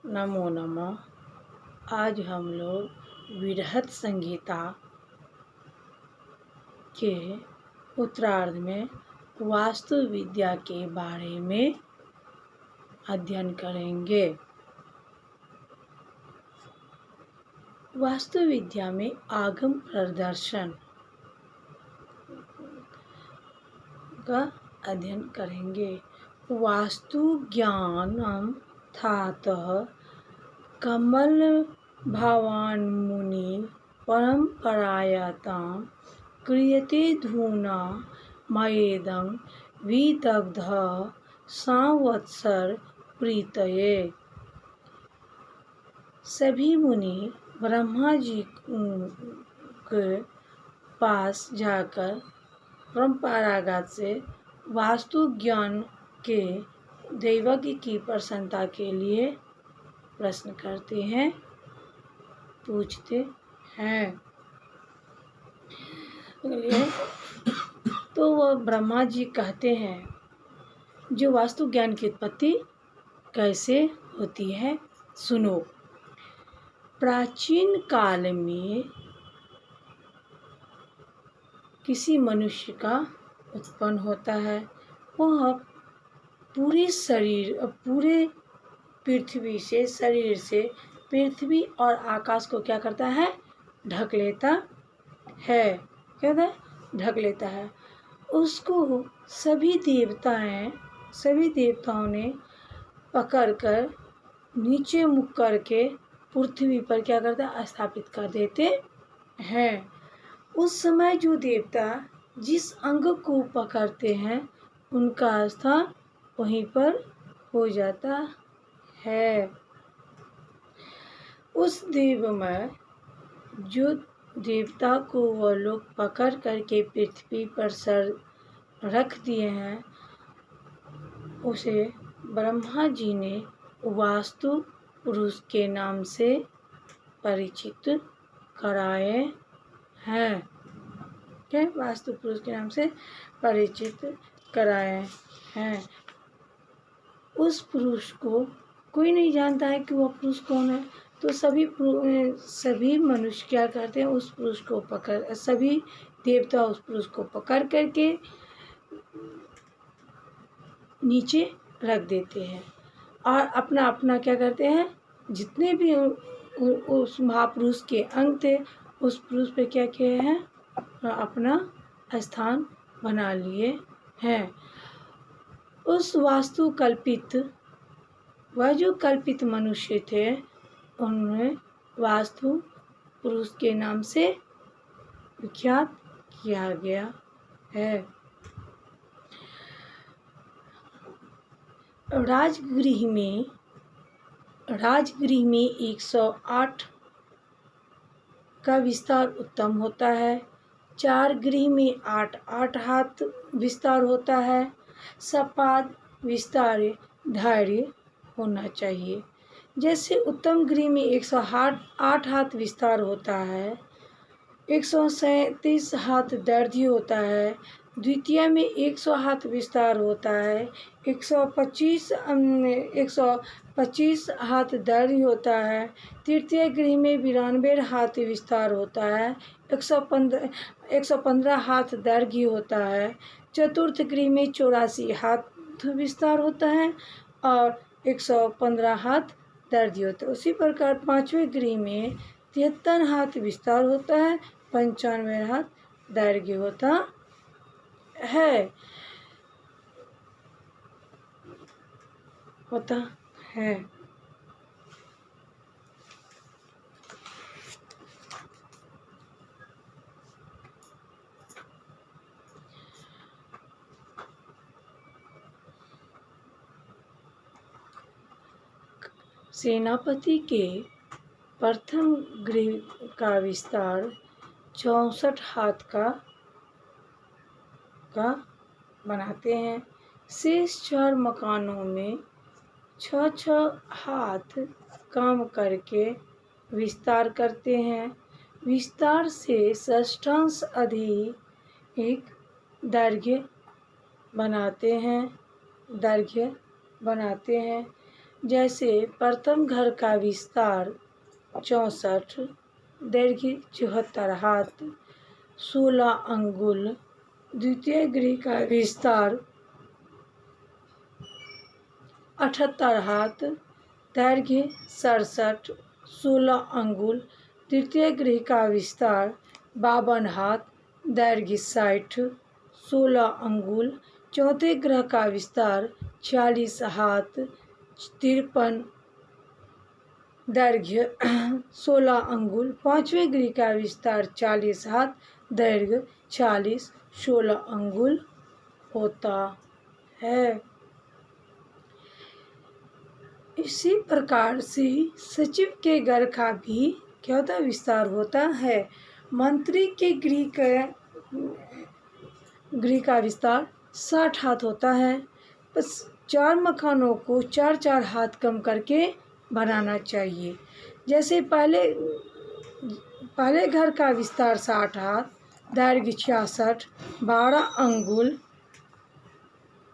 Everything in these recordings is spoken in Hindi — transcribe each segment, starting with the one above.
नमो नमः। आज हम लोग बृहत संहिता के उत्तरार्ध में वास्तु विद्या के बारे में अध्ययन करेंगे। वास्तु विद्या में आगम प्रदर्शन का अध्ययन करेंगे। वास्तु ज्ञानम थातः कमल भावान मुनि परंपरायातां क्रियते धूना मयेदं विदग्ध संवत्सर प्रीतये। सभी मुनि ब्रह्मा जी के पास जाकर परंपरागत से वास्तु ज्ञान के दैवज्ञ की प्रसन्नता के लिए प्रश्न करते हैं, पूछते हैं। तो वह ब्रह्मा जी कहते हैं, जो वास्तु ज्ञान की उत्पत्ति कैसे होती है सुनो। प्राचीन काल में किसी मनुष्य का उत्पन्न होता है। वह पूरे पृथ्वी से शरीर से पृथ्वी और आकाश को क्या करता है, ढक लेता है। क्या होता है? ढक लेता है। उसको सभी देवताओं ने पकड़कर नीचे मुख करके पृथ्वी पर क्या करता है, स्थापित कर देते हैं। उस समय जो देवता जिस अंग को पकड़ते हैं उनका स्थान वहीं पर हो जाता है। उस देव में जो देवता को वह लोग पकड़ करके पृथ्वी पर सर रख दिए हैं, उसे ब्रह्मा जी ने वास्तु पुरुष के नाम से परिचित कराए हैं। क्या? वास्तु पुरुष के नाम से परिचित कराए हैं। उस पुरुष को कोई नहीं जानता है कि वह पुरुष कौन है। तो सभी मनुष्य क्या करते हैं, उस पुरुष को सभी देवता उस पुरुष को पकड़ करके नीचे रख देते हैं और अपना अपना क्या करते हैं, जितने भी उस महापुरुष के अंग थे उस पुरुष पे क्या किए हैं, अपना स्थान बना लिए हैं। उस वह जो कल्पित मनुष्य थे उन्हें वास्तु पुरुष के नाम से विख्यात किया गया है। राजगृह में 108 का विस्तार उत्तम होता है। 4 गृह में 8 हाथ विस्तार होता है। सपाद विस्तार धैर्य होना चाहिए। जैसे उत्तम गृह में 108 हाथ विस्तार होता है, 137 हाथ दैर्घ्य होता है। द्वितीय में 100 हाथ विस्तार होता है, 125 हाथ दैर्घ्य होता है। तृतीय गृह में 92 हाथ विस्तार होता है, 115 हाथ दैर्घ्य होता है। चतुर्थ गृह में 84 हाथ विस्तार होता है और 115 हाथ दैर्घ्य होता है। उसी प्रकार पांचवें गृह में 73 हाथ विस्तार होता है, 95 हाथ दैर्घ्य होता है। सेनापति के प्रथम गृह का विस्तार 64 हाथ का बनाते हैं। शेष 4 मकानों में 6 हाथ काम करके विस्तार करते हैं। विस्तार से षष्ठांश अधिक दैर्घ्य बनाते हैं। जैसे प्रथम घर का विस्तार 64, दैर्घ्य 74 हाथ 16 अंगुल, द्वितीय गृह का विस्तार 78 हाथ, दैर्घ्य 67 16 अंगुल, तृतीय गृह का विस्तार 52 हाथ, दैर्घ्य 60 16 अंगुल, चौथे ग्रह का विस्तार 46 हाथ 53, दैर्घ्य 16 अंगुल, पांचवें गृह का विस्तार 40 हाथ, दैर्घ्य 40 16 अंगुल होता है। इसी प्रकार से सचिव के घर का भी क्या होता है, विस्तार होता है। मंत्री के गृह का विस्तार 60 हाथ होता है। बस 4 मकानों को 4-4 हाथ कम करके बनाना चाहिए। जैसे पहले घर का विस्तार 60 हाथ, दैर्घ्य 66 12 अंगुल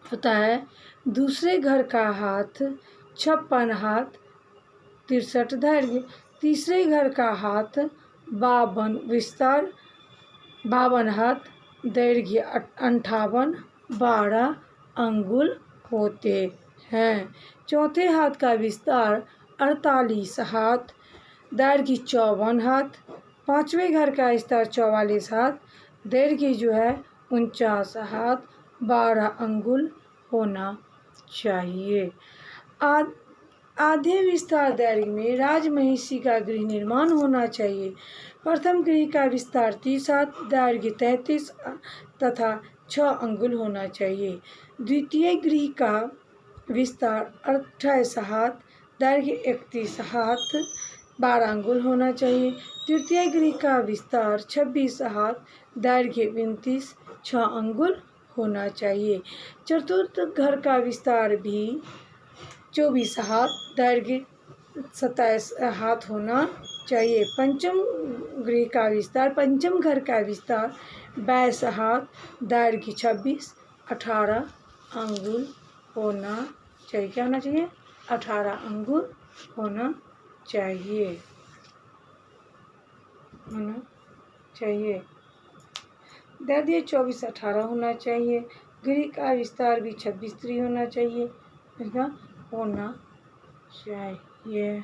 होता है। दूसरे घर का हाथ 56 हाथ 63 दैर्घ्य, तीसरे घर का हाथ 52 हाथ, दैर्घ्य 58 12 अंगुल होते हैं। चौथे हाथ का विस्तार 48 हाथ, दैर्घ्य 54 हाथ, पांचवें घर का विस्तार 44 हाथ, दैर्घ्य जो है 49 हाथ 12 अंगुल होना चाहिए। आधे विस्तार दैर्घ्य में राजमहिषी का गृह निर्माण होना चाहिए। प्रथम गृह का विस्तार 30 हाथ, दैर्घ्य 33 तथा 6 अंगुल होना चाहिए। द्वितीय गृह का विस्तार 28 हाथ, दैर्घ्य 31 हाथ 12 अंगुल होना चाहिए। तृतीय गृह का विस्तार 26 हाथ, दैर्घ्य 32 6 अंगुल होना चाहिए। चतुर्थ घर का विस्तार भी 24 हाथ, दैर्घ्य 27 हाथ होना चाहिए। पंचम घर का विस्तार 22 हाथ, दैर्घ्य 26 18 अंगुल होना चाहिए। क्या होना चाहिए? 18 अंगुल होना चाहिए। दैर्घ्य 24 18 होना चाहिए। गृह का विस्तार भी 26 3 होना चाहिए। होना चाहिए।